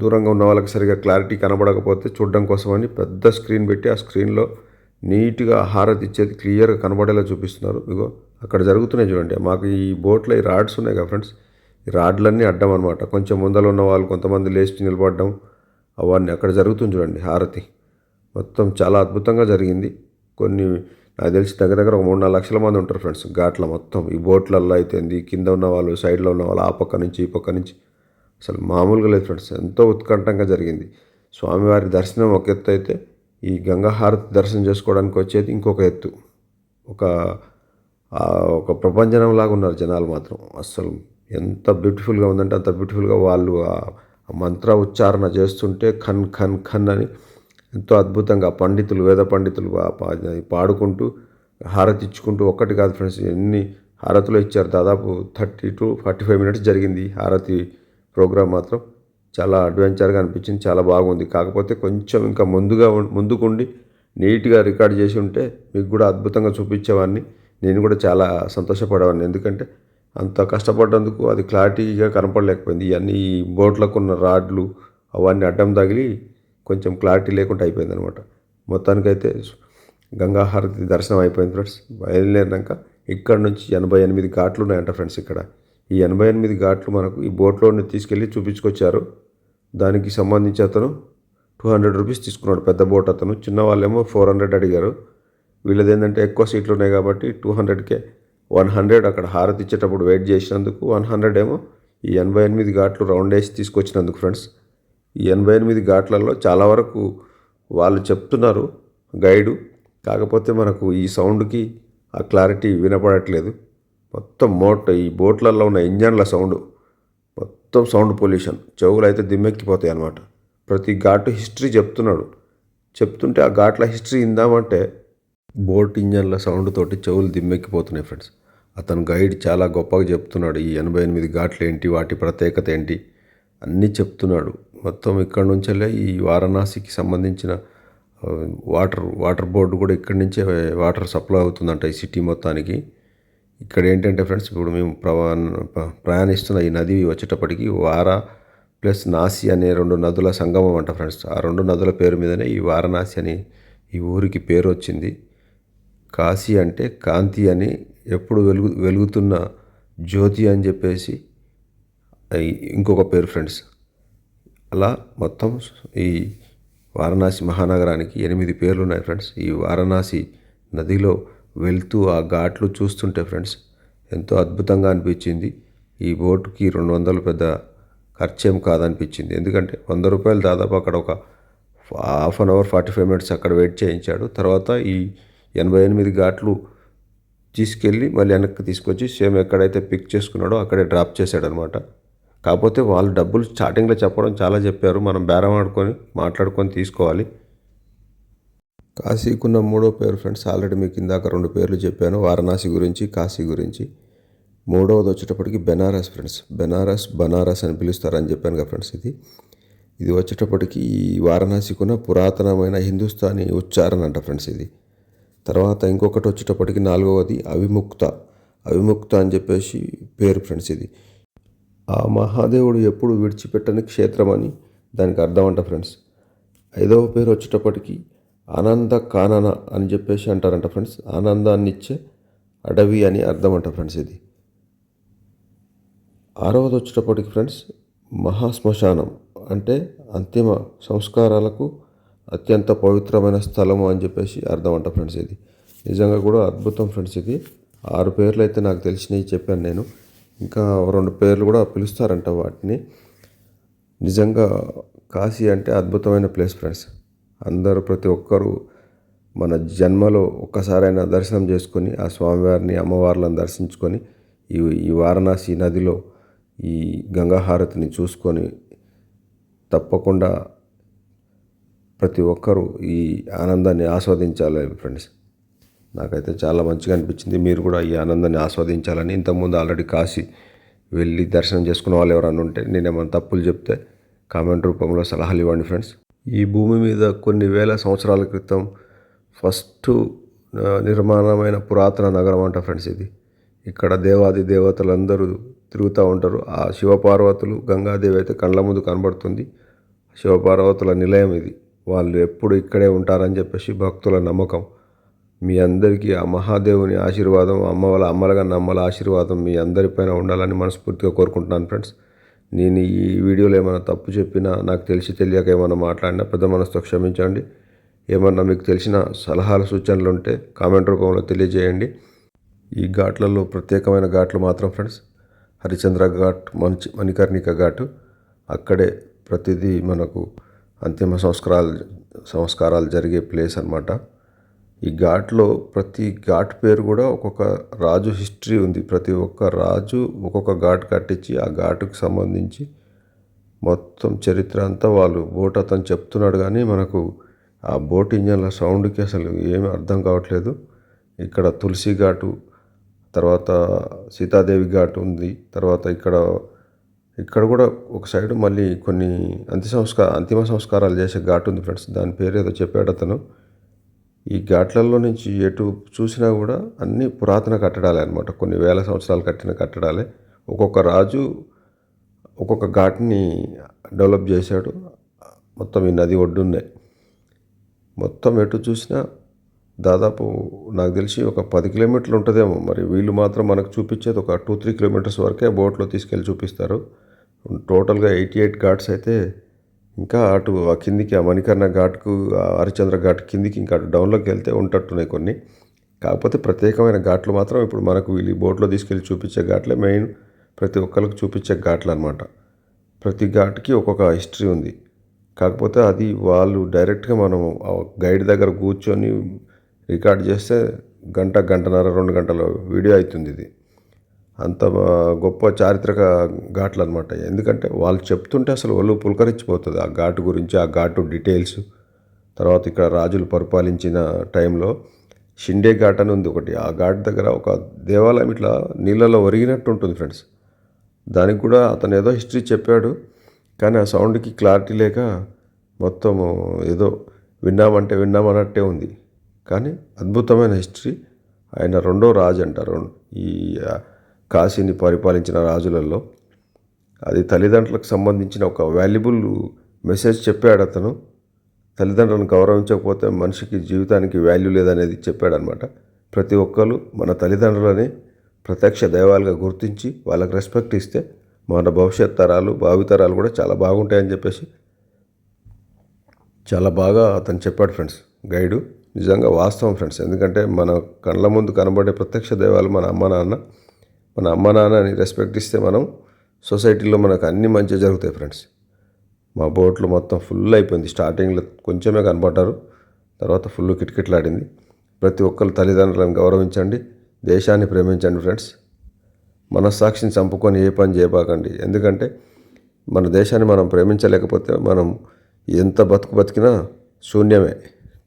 దూరంగా ఉన్న వాళ్ళకి సరిగా క్లారిటీ కనబడకపోతే చూడడం కోసమని పెద్ద స్క్రీన్ పెట్టి ఆ స్క్రీన్లో నీట్గా హారతి ఇచ్చేది క్లియర్గా కనబడేలా చూపిస్తున్నారు. ఇగో అక్కడ జరుగుతున్నాయి చూడండి. మాకు ఈ బోట్లో ఈ రాడ్స్ ఉన్నాయి కదా ఫ్రెండ్స్, ఈ రాడ్లన్నీ అడ్డం అనమాట. కొంచెం ముందర ఉన్న వాళ్ళు కొంతమంది లేచి నిలబడడం అవన్నీ అక్కడ జరుగుతుంది చూడండి. హారతి మొత్తం చాలా అద్భుతంగా జరిగింది. నాకు తెలిసి దగ్గర ఒక 3-4 లక్షల మంది ఉంటారు ఫ్రెండ్స్ ఘాట్ల మొత్తం. ఈ బోట్లలో అయితే కింద ఉన్న వాళ్ళు, సైడ్లో ఉన్న వాళ్ళు, ఆ పక్క నుంచి ఈ పక్క నుంచి అసలు మామూలుగా లేదు ఫ్రెండ్స్. ఎంతో ఉత్కంఠంగా జరిగింది. స్వామివారి దర్శనం ఒక ఎత్తు అయితే, ఈ గంగా హారతి దర్శనం చేసుకోవడానికి వచ్చేది ఇంకొక ఎత్తు. ఒక ఒక ప్రపంచంలాగా ఉన్నారు జనాలు మాత్రం. అస్సలు ఎంత బ్యూటిఫుల్గా ఉందంటే అంత బ్యూటిఫుల్గా వాళ్ళు ఆ మంత్ర ఉచ్చారణ చేస్తుంటే ఖన్ ఖన్ ఖన్ అని ఎంతో అద్భుతంగా పండితులు, వేద పండితులు పాడుకుంటూ హారతి ఇచ్చుకుంటూ, ఒక్కటి కాదు ఫ్రెండ్స్, ఎన్ని హారతులు ఇచ్చారు. దాదాపు 30 to 45 minutes జరిగింది హారతి ప్రోగ్రాం మాత్రం. చాలా అడ్వెంచర్గా అనిపించింది, చాలా బాగుంది. కాకపోతే కొంచెం ఇంకా ముందుకుండి నీట్గా రికార్డ్ చేసి ఉంటే మీకు కూడా అద్భుతంగా చూపించేవాడిని. నేను కూడా చాలా సంతోషపడేవాడిని, ఎందుకంటే అంత కష్టపడ్డందుకు అది క్లారిటీగా కనపడలేకపోయింది. ఇవన్నీ బోట్లకు ఉన్న రాడ్లు అవన్నీ అడ్డం తగిలి కొంచెం క్లారిటీ లేకుండా అయిపోయింది అనమాట. మొత్తానికైతే గంగా హారతి దర్శనం అయిపోయింది ఫ్రెండ్స్. బయలుదేరినాక ఇక్కడ నుంచి 88 ఘాట్లు ఉన్నాయంట ఫ్రెండ్స్. ఇక్కడ ఈ 88 ఘాట్లు మనకు ఈ బోట్లోని తీసుకెళ్ళి చూపించుకొచ్చారు. దానికి సంబంధించి అతను 200 రూపీస్ తీసుకున్నాడు, పెద్ద బోట్ అతను. చిన్న వాళ్ళేమో 400 అడిగారు. వీళ్ళది ఏంటంటే ఎక్కువ సీట్లు ఉన్నాయి కాబట్టి 200కే 100 అక్కడ హారతి ఇచ్చేటప్పుడు వెయిట్ చేసినందుకు, 100 ఏమో ఈ 88 ఘాట్లు రౌండ్ వేసి తీసుకొచ్చినందుకు ఫ్రెండ్స్. ఈ 88 ఘాట్లలో చాలా వరకు వాళ్ళు చెప్తున్నారు గైడు, కాకపోతే మనకు ఈ సౌండ్కి ఆ క్లారిటీ వినపడట్లేదు. మొత్తం ఈ బోట్లలో ఉన్న ఇంజన్ల సౌండ్, మొత్తం సౌండ్ పొల్యూషన్, చెవులు అయితే దిమ్మెక్కిపోతాయి అన్నమాట. ప్రతి ఘాటు హిస్టరీ చెప్తుంటే ఆ ఘాట్ల హిస్టరీ ఇందామంటే బోట్ ఇంజన్ల సౌండ్ తోటి చెవులు దిమ్మెక్కిపోతున్నాయి ఫ్రెండ్స్. అతను గైడ్ చాలా గొప్పగా చెప్తున్నాడు, ఈ 88 ఘాట్లు ఏంటి, వాటి ప్రత్యేకత ఏంటి అన్నీ చెప్తున్నాడు. మొత్తం ఇక్కడ నుంచెల్లే ఈ వారణాసికి సంబంధించిన వాటర్ బోర్డు కూడా ఇక్కడి నుంచే వాటర్ సప్లై అవుతుందంట ఈ సిటీ మొత్తానికి. ఇక్కడ ఏంటంటే ఫ్రెండ్స్, ఇప్పుడు మేము ప్రయాణిస్తున్న ఈ నది వచ్చేటప్పటికి వారా ప్లస్ నాసి అనే 2 నదుల సంగమం అంట ఫ్రెండ్స్. ఆ 2 నదుల పేరు మీదనే ఈ వారణాసి అని ఈ ఊరికి పేరు వచ్చింది. కాశీ అంటే కాంతి అని, ఎప్పుడు వెలుగుతున్న జ్యోతి అని చెప్పేసి ఇంకొక పేరు ఫ్రెండ్స్. అలా మొత్తం ఈ వారణాసి మహానగరానికి 8 పేర్లు ఉన్నాయి ఫ్రెండ్స్. ఈ వారణాసి నదిలో వెళ్తూ ఆ ఘాట్లు చూస్తుంటే ఫ్రెండ్స్ ఎంతో అద్భుతంగా అనిపించింది. ఈ బోటుకి 200 పెద్ద ఖర్చేం కాదనిపించింది, ఎందుకంటే 100 రూపాయలు దాదాపు అక్కడ ఒక హాఫ్ అన్ అవర్ 45 minutes అక్కడ వెయిట్ చేయించాడు. తర్వాత ఈ 88 ఘాట్లు తీసుకెళ్ళి మళ్ళీ వెనక్కి తీసుకొచ్చి సేమ్ ఎక్కడైతే పిక్ చేసుకున్నాడో అక్కడే డ్రాప్ చేశాడు అనమాట. కాకపోతే వాళ్ళు డబ్బులు స్టార్టింగ్లో చెప్పడం చాలా చెప్పారు, మనం బేరం మాట్లాడుకొని తీసుకోవాలి. కాశీకున్న 3వ పేరు ఫ్రెండ్స్, ఆల్రెడీ మీకు ఇందాక 2 పేర్లు చెప్పాను, వారణాసి గురించి, కాశీ గురించి. 3వది వచ్చేటప్పటికి బెనారస్ ఫ్రెండ్స్. బనారస్ అని పిలుస్తారని చెప్పాను కదా ఫ్రెండ్స్. ఇది వచ్చేటప్పటికి ఈ వారణాసికున్న పురాతనమైన హిందుస్థానీ ఉచ్చారణ అంట ఫ్రెండ్స్ ఇది. తర్వాత ఇంకొకటి వచ్చేటప్పటికి 4వది అవిముక్త అని చెప్పేసి పేరు ఫ్రెండ్స్. ఇది ఆ మహాదేవుడు ఎప్పుడు విడిచిపెట్టని క్షేత్రం అని దానికి అర్థం అంట ఫ్రెండ్స్. 5వ పేరు వచ్చేటప్పటికి ఆనంద కానన అని చెప్పేసి అంటారంట ఫ్రెండ్స్. ఆనందాన్ని ఇచ్చే అడవి అని అర్థం అంట ఫ్రెండ్స్ ఇది. 6వది వచ్చేటప్పటికి ఫ్రెండ్స్ మహాశ్మశానం, అంటే అంతిమ సంస్కారాలకు అత్యంత పవిత్రమైన స్థలము అని చెప్పేసి అర్థం అంట ఫ్రెండ్స్ ఇది. నిజంగా కూడా అద్భుతం ఫ్రెండ్స్. ఇది 6 పేర్లు అయితే నాకు తెలిసినవి చెప్పాను నేను. ఇంకా 2 పేర్లు కూడా పిలుస్తారంట వాటిని. నిజంగా కాశీ అంటే అద్భుతమైన ప్లేస్ ఫ్రెండ్స్. అందరూ ప్రతి ఒక్కరూ మన జన్మలో ఒక్కసారైనా దర్శనం చేసుకొని ఆ స్వామివారిని, అమ్మవార్లను దర్శించుకొని ఈ వారణాసి నదిలో ఈ గంగా హారతిని చూసుకొని తప్పకుండా ప్రతి ఒక్కరూ ఈ ఆనందాన్ని ఆస్వాదించాలి ఫ్రెండ్స్. నాకైతే చాలా మంచిగా అనిపించింది. మీరు కూడా ఈ ఆనందాన్ని ఆస్వాదించాలని. ఇంతకుముందు ఆల్రెడీ కాశీ వెళ్ళి దర్శనం చేసుకున్న వాళ్ళు ఎవరన్నా ఉంటే నేనేమైనా తప్పులు చెప్తే కామెంట్ రూపంలో సలహాలు ఇవ్వండి ఫ్రెండ్స్. ఈ భూమి మీద కొన్ని వేల సంవత్సరాల క్రితం ఫస్ట్ నిర్మాణమైన పురాతన నగరం అంట ఫ్రెండ్స్ ఇది. ఇక్కడ దేవాది దేవతలందరూ తిరుగుతూ ఉంటారు. ఆ శివపార్వతులు, గంగాదేవి అయితే కళ్ళ ముందు కనబడుతుంది. శివపార్వతుల నిలయం ఇది. వాళ్ళు ఎప్పుడు ఇక్కడే ఉంటారని చెప్పేసి భక్తుల నమ్మకం. మీ అందరికీ ఆ మహాదేవుని ఆశీర్వాదం, అమ్మలుగా నమ్మల ఆశీర్వాదం మీ అందరిపైన ఉండాలని మనస్ఫూర్తిగా కోరుకుంటున్నాను ఫ్రెండ్స్. నేను ఈ వీడియోలో ఏమైనా తప్పు చెప్పినా, నాకు తెలియక ఏమైనా మాట్లాడినా పెద్ద మనసుతో క్షమించండి. ఏమన్నా మీకు తెలిసిన సలహాలు, సూచనలు ఉంటే కామెంట్ రూపంలో తెలియజేయండి. ఈ ఘాట్లలో ప్రత్యేకమైన ఘాట్లు మాత్రం ఫ్రెండ్స్ హరిశ్చంద్ర ఘాట్, మణికర్ణిక ఘాటు. అక్కడే ప్రతిదీ మనకు అంతిమ సంస్కారాలు జరిగే ప్లేస్ అన్నమాట. ఈ ఘాట్లో ప్రతి ఘాట్ పేరు కూడా ఒక్కొక్క రాజు హిస్టరీ ఉంది. ప్రతి ఒక్క రాజు ఒక్కొక్క ఘాట్ కట్టించి ఆ ఘాటుకు సంబంధించి మొత్తం చరిత్ర అంతా వాళ్ళు బోట్ అతను చెప్తున్నాడు, కానీ మనకు ఆ బోట్ ఇంజన్ల సౌండ్కి అసలు ఏమీ అర్థం కావట్లేదు. ఇక్కడ తులసి ఘాటు, తర్వాత సీతాదేవి ఘాటు ఉంది. తర్వాత ఇక్కడ కూడా ఒక సైడు మళ్ళీ కొన్ని అంతిమ సంస్కారాలు చేసే ఘాటు ఉంది ఫ్రెండ్స్. దాని పేరు ఏదో చెప్పాడు అతను. ఈ ఘాట్లలో నుంచి ఎటు చూసినా కూడా అన్ని పురాతన కట్టడాలే అనమాట. కొన్ని వేల సంవత్సరాలు కట్టిన కట్టడాలే. ఒక్కొక్క రాజు ఒక్కొక్క ఘాట్ని డెవలప్ చేశాడు. మొత్తం ఈ నది ఒడ్డున్నాయి. మొత్తం ఎటు చూసినా దాదాపు నాకు తెలిసి ఒక 10 కిలోమీటర్లు ఉంటుందేమో. మరి వీళ్ళు మాత్రం మనకు చూపించేది ఒక 2-3 కిలోమీటర్స్ వరకే బోట్లో తీసుకెళ్ళి చూపిస్తారు. టోటల్గా 88 ఘాట్స్ అయితే ఇంకా అటు ఆ కిందికి ఆ మణికర్ణ ఘాట్కు, ఆ హరిశ్చంద్ర ఘాట్ కిందికి ఇంకా అటు డౌన్లోకి వెళ్తే ఉంటట్టున్నాయి కొన్ని. కాకపోతే ప్రత్యేకమైన ఘాట్లు మాత్రం ఇప్పుడు మనకు వీళ్ళు బోట్లో తీసుకెళ్ళి చూపించే ఘాట్లే మెయిన్, ప్రతి ఒక్కరికి చూపించే ఘాట్లు అనమాట. ప్రతి ఘాట్కి ఒక్కొక్క హిస్టరీ ఉంది. కాకపోతే అది వాళ్ళు డైరెక్ట్గా మనం గైడ్ దగ్గర కూర్చొని రికార్డ్ చేస్తే గంటన్నర 2 గంటల వీడియో అవుతుంది. ఇది అంత గొప్ప చారిత్రక ఘాట్లు అనమాట. ఎందుకంటే వాళ్ళు చెప్తుంటే అసలు ఒళ్ళు పులకరించిపోతుంది ఆ ఘాటు గురించి, ఆ ఘాటు డీటెయిల్స్. తర్వాత ఇక్కడ రాజులు పరిపాలించిన టైంలో షిండే ఘాట్ అని ఉంది ఒకటి. ఆ ఘాట్ దగ్గర ఒక దేవాలయం ఇట్లా నీళ్ళలో ఒరిగినట్టు ఉంటుంది ఫ్రెండ్స్. దానికి కూడా అతను ఏదో హిస్టరీ చెప్పాడు, కానీ ఆ సౌండ్కి క్లారిటీ లేక మొత్తము ఏదో విన్నామన్నట్టే ఉంది. కానీ అద్భుతమైన హిస్టరీ. ఆయన రెండో రాజు అంటారు ఈ కాశీని పరిపాలించిన రాజులలో. అది తల్లిదండ్రులకు సంబంధించిన ఒక వాల్యుబుల్ మెసేజ్ చెప్పాడు అతను. తల్లిదండ్రులను గౌరవించకపోతే మనిషికి జీవితానికి వాల్యూ లేదనేది చెప్పాడనమాట. ప్రతి ఒక్కరు మన తల్లిదండ్రులని ప్రత్యక్ష దైవాలుగా గుర్తించి వాళ్ళకి రెస్పెక్ట్ ఇస్తే మన భవిష్యత్ తరాలు, భావితరాలు కూడా చాలా బాగుంటాయని చెప్పేసి చాలా బాగా అతను చెప్పాడు ఫ్రెండ్స్ గైడు. నిజంగా వాస్తవం ఫ్రెండ్స్. ఎందుకంటే మన కళ్ళ ముందు కనబడే ప్రత్యక్ష దైవాలు మన అమ్మ నాన్నని రెస్పెక్ట్ ఇస్తే మనం సొసైటీలో మనకు అన్ని మంచి జరుగుతాయి ఫ్రెండ్స్. మా బోట్లో మొత్తం ఫుల్ అయిపోయింది. స్టార్టింగ్లో కొంచెమే కనపడ్డారు, తర్వాత ఫుల్ కిటకిటలాడింది. ప్రతి ఒక్కరు తల్లిదండ్రులను గౌరవించండి, దేశాన్ని ప్రేమించండి ఫ్రెండ్స్. మనస్సాక్షిని చంపుకొని ఏ పని చేయబాకండి. ఎందుకంటే మన దేశాన్ని మనం ప్రేమించలేకపోతే మనం ఎంత బతికినా శూన్యమే.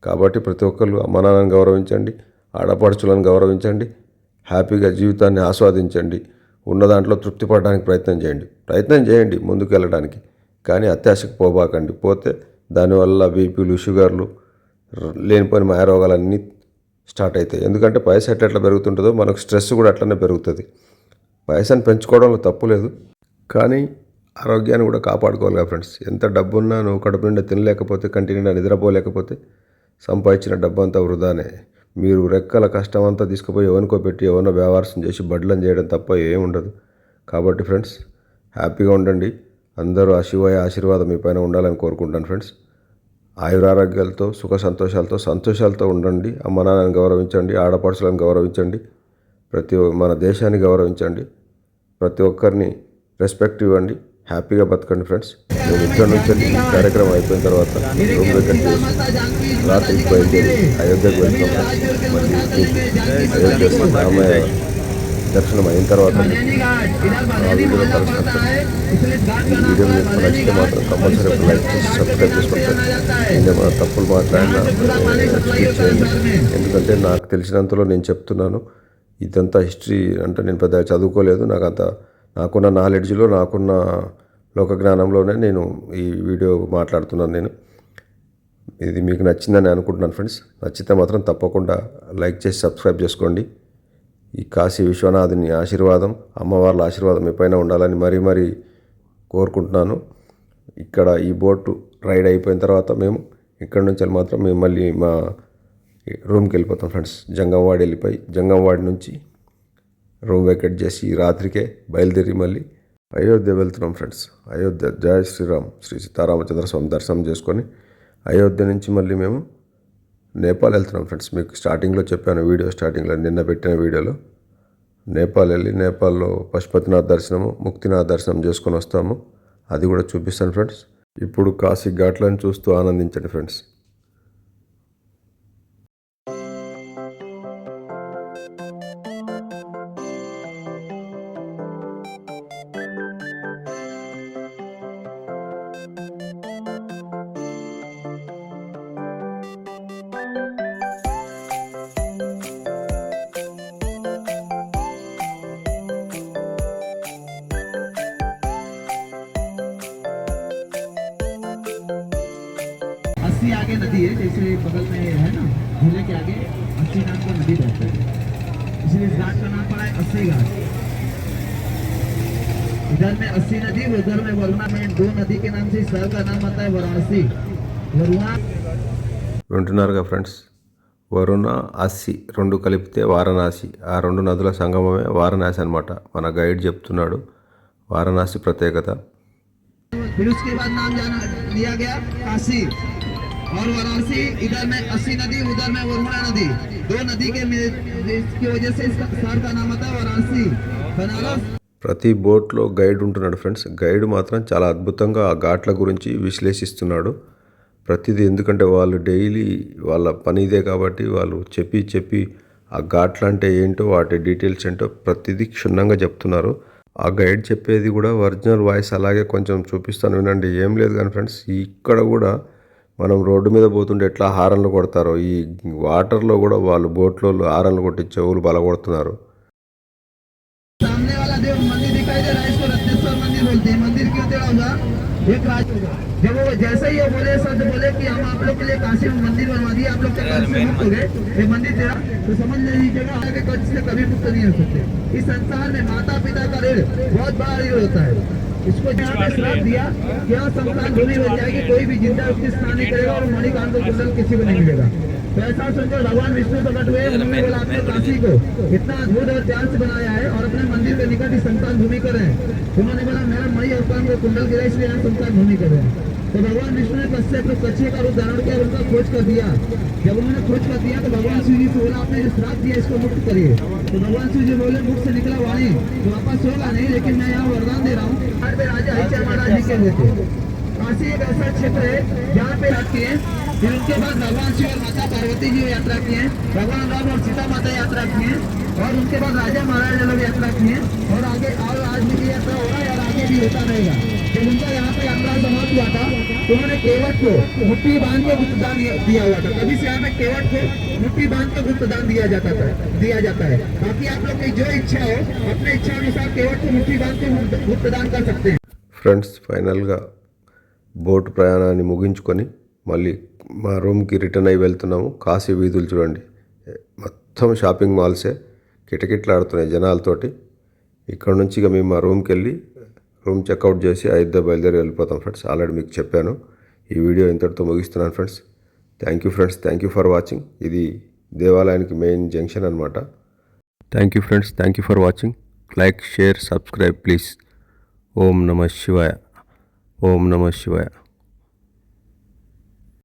కాబట్టి ప్రతి ఒక్కరు అమ్మ నాన్నని గౌరవించండి, ఆడపడుచులను గౌరవించండి, హ్యాపీగా జీవితాన్ని ఆస్వాదించండి. ఉన్న దాంట్లో తృప్తి పడడానికి ప్రయత్నం చేయండి ముందుకు వెళ్ళడానికి. కానీ అత్యాశకు పోబాకండి. పోతే దానివల్ల బీపీలు, షుగర్లు, లేనిపోయిన మాయరోగాలన్నీ స్టార్ట్ అవుతాయి. ఎందుకంటే పైసా ఎట్లా పెరుగుతుంటుందో మనకు స్ట్రెస్ కూడా అట్లనే పెరుగుతుంది. పైసాను పెంచుకోవడంలో తప్పు లేదు, కానీ ఆరోగ్యాన్ని కూడా కాపాడుకోవాలి కదా ఫ్రెండ్స్. ఎంత డబ్బున్నా నువ్వు కడుపు నిండా తినలేకపోతే, కంటి నిండా నిద్రపోలేకపోతే సంపాదించిన డబ్బు అంతా వృధానే. మీరు రెక్కల కష్టం అంతా తీసుకుపోయి ఎవరికో పెట్టి ఎవరినో వ్యవహారం చేసి బడ్లను చేయడం తప్ప ఏముండదు. కాబట్టి ఫ్రెండ్స్ హ్యాపీగా ఉండండి. అందరూ ఆ శివయ్య ఆశీర్వాదం మీ పైన ఉండాలని కోరుకుంటాను ఫ్రెండ్స్. ఆయురారోగ్యాలతో, సుఖ సంతోషాలతో ఉండండి. అమ్మ నాన్నని గౌరవించండి, ఆడపడుచులను గౌరవించండి, మన దేశాన్ని గౌరవించండి, ప్రతి ఒక్కరిని రెస్పెక్ట్ ఇవ్వండి, హ్యాపీగా బతకండి ఫ్రెండ్స్. నేను ఇక్కడ నుంచి ఈ కార్యక్రమం అయిపోయిన తర్వాత రూమ్ దగ్గర చేసి రాత్రికి బయలుదేరి అయోధ్యకు వెళ్తాం ఫ్రెండ్స్. మళ్ళీ అయోధ్య రామయ్య దర్శనం అయిన తర్వాత ఆ వీడియోలో కలుస్తాను ఫ్రెండ్స్. ఈ వీడియో మీకు నచ్చితే మాత్రం కంపల్సరీ ఒక లైక్ చేసి సబ్స్క్రైబ్ చేసుకుంటాను. ఏమైనా తప్పులు మాట్లాడినా ఎక్స్క్యూజ్ చేయండి. ఎందుకంటే నాకు తెలిసినంతలో నేను చెప్తున్నాను. ఇదంతా హిస్టరీ అంటే నేను పెద్దగా చదువుకోలేదు. నాకున్న నాలెడ్జ్లో, నాకున్న లోక జ్ఞానంలోనే నేను ఈ వీడియో మాట్లాడుతున్నాను. ఇది మీకు నచ్చిందని అనుకుంటున్నాను ఫ్రెండ్స్. నచ్చితే మాత్రం తప్పకుండా లైక్ చేసి సబ్స్క్రైబ్ చేసుకోండి. ఈ కాశీ విశ్వనాథుని ఆశీర్వాదం, అమ్మవార్ల ఆశీర్వాదం మీ పైన ఉండాలని మరీ కోరుకుంటున్నాను. ఇక్కడ ఈ బోటు రైడ్ అయిపోయిన తర్వాత మేము ఇక్కడ నుంచి మాత్రం మేము మళ్ళీ మా రూమ్కి వెళ్ళిపోతాం ఫ్రెండ్స్. జంగంవాడి వెళ్ళిపోయి జంగంవాడి నుంచి రూమ్ వేకెట్ చేసి రాత్రికే బయలుదేరి మళ్ళీ అయోధ్య వెళ్తున్నాం ఫ్రెండ్స్. అయోధ్య జయ శ్రీరామ్ శ్రీ సీతారామచంద్ర స్వామి దర్శనం చేసుకొని అయోధ్య నుంచి మళ్ళీ మేము నేపాల్ వెళ్తున్నాం ఫ్రెండ్స్. మీకు స్టార్టింగ్లో చెప్పాను, వీడియో స్టార్టింగ్లో నిన్న పెట్టిన వీడియోలో. నేపాల్ వెళ్ళి నేపాల్లో పశుపతినాథ్ దర్శనము, ముక్తినాథ్ దర్శనం చేసుకొని వస్తాము. అది కూడా చూపిస్తాను ఫ్రెండ్స్. ఇప్పుడు కాశీ ఘాట్లను చూస్తూ ఆనందించండి ఫ్రెండ్స్. अस्सी आगे नदी है, जैसे बगल में है ना झूले के आगे अस्सी नाम का नदी बहता है, इसलिए इस घाट का नाम पड़ा है अस्सी घाट। इधर में अस्सी नदी, उधर में वरुणा में दो नदी के नाम से इस शहर का नाम आता है वाराणसी। वरुणा వింటున్నారుగా ఫ్రెండ్స్, వరుణ అస్సి రెండు కలిపితే వారణాసి. ఆ రెండు నదుల సంగమమే వారణాసి అనమాట. మన గైడ్ చెప్తున్నాడు వారణాసి ప్రత్యేకత. फिर उसके बाद नाम जाना दिया गया काशी और वाराणसी। इधर में अस्सी नदी, उधर में वरुणा नदी, दो नदी के की वजह से इसका शहर का नाम आता है वाराणसी। बनारस ప్రతి బోట్లో గైడ్ ఉంటున్నాడు ఫ్రెండ్స్. గైడ్ మాత్రం చాలా అద్భుతంగా ఆ ఘాట్ల గురించి విశ్లేషిస్తున్నాడు ప్రతిదీ. ఎందుకంటే వాళ్ళు డైలీ వాళ్ళ పని ఇదే కాబట్టి వాళ్ళు చెప్పి ఆ ఘాట్లు అంటే ఏంటో, వాటి డీటెయిల్స్ ఏంటో ప్రతిదీ క్షుణ్ణంగా చెప్తున్నారు. ఆ గైడ్ చెప్పేది కూడా ఒరిజినల్ వాయిస్ అలాగే కొంచెం చూపిస్తాను వినండి. ఏం లేదు కానీ ఫ్రెండ్స్, ఇక్కడ కూడా మనం రోడ్డు మీద పోతుంటే ఎట్లా హారన్లు కొడతారో, ఈ వాటర్లో కూడా వాళ్ళు బోట్లో హారన్లు కొట్టి చెవులు బలగొడుతున్నారు. सामने वाला देव मंदिर दिखाई दे रहा है, इसको रत्नेश्वर मंदिर बोलते हैं। मंदिर क्यों टेढ़ा होगा? एक राज होगा। जब वो जैसे ही ये बोले शब्द बोले कि हम आप लोग के लिए काशी में मंदिर बनवा दिए, आप लोग के कर्ज से मुक्त हो गए, ये मंदिर टेढ़ा, तो समझ लीजिएगा आगे कर्ज से कभी मुक्त नहीं हो सकते। इस संसार में माता पिता का ऋण बहुत बड़ा ऋण होता है। इसको जहाँ पे श्राप दिया कि यहाँ संसार भूमि बन जाएगी, कोई भी जिंदा उसकी स्नान नहीं करेगा और मणिकांत को कुंडल किसी को नहीं मिलेगा। तो ऐसा सुनकर भगवान विष्णु प्रकट हुए। उन्होंने बोला अपने काशी को इतना अद्भुत और ध्यान से बनाया है और अपने मंदिर के निकट ही संतान भूमि कर रहे हैं। उन्होंने बोला मेरा मणि और कान को कुंडल गिरा, इसलिए यहाँ संतान भूमि कर रहे हैं। तो भगवान विष्णु ने कश्यप को कच्छे का रूप धारण किया और उनका खोज कर दिया। जब उन्होंने खोज कर दिया तो भगवान शिव जी से बोला आपने जो श्राप दिया इसको मुक्त करिए। तो भगवान शिव जी बोले मुख से निकला वाणी तो वापस होगा नहीं, लेकिन मैं यहाँ वरदान दे रहा हूँ। राजा हरिचंद्र महाराज जी के हुए थे। काशी एक ऐसा क्षेत्र है जहाँ पे आती है। फिर उनके बाद भगवान शिव और माता पार्वती जी यात्रा किए, भगवान राम और सीता माता यात्रा किए, और उनके बाद राजा महाराजा लोग यात्रा किए, और आगे और आज भी ये यात्रा हो रहा है और आगे भी होता रहेगा। जब उनका यहाँ पे यात्रा समाप्त हुआ था तो उन्होंने केवट को मुट्ठी बांध के गुप्तदान दिया हुआ था। कभी से यहाँ पे केवट को मुट्ठी बांध के गुप्तदान दिया जाता है। बाकी आप लोग की जो इच्छा हो अपने इच्छा अनुसार केवट को मुट्ठी बांध के गुप्तदान कर सकते हैं। ఫ్రెండ్స్, ఫైనల్గా బోట్ ప్రయాణాన్ని ముగించుకొని మళ్ళీ మా రూమ్కి రిటర్న్ అయ్యి వెళ్తున్నాము. కాశీ వీధులు చూడండి, మొత్తం షాపింగ్ మాల్సే కిటకిటలాడుతున్నాయి జనాలతోటి. ఇక్కడ నుంచి ఇక మేము మా రూమ్కి వెళ్ళి రూమ్ చెక్అవుట్ చేసి అయోధ్య బయలుదేరి వెళ్ళిపోతాం ఫ్రెండ్స్. ఆల్రెడీ మీకు చెప్పాను. ఈ వీడియో ఇంతటితో ముగిస్తున్నాను friends. Thank you friends, thank you for watching. ఇది దేవాలయానికి మెయిన్ జంక్షన్ అనమాట. Thank you friends, thank you for watching. Like, share, subscribe please. ఓం నమః శివాయ. ఓం నమః శివాయ.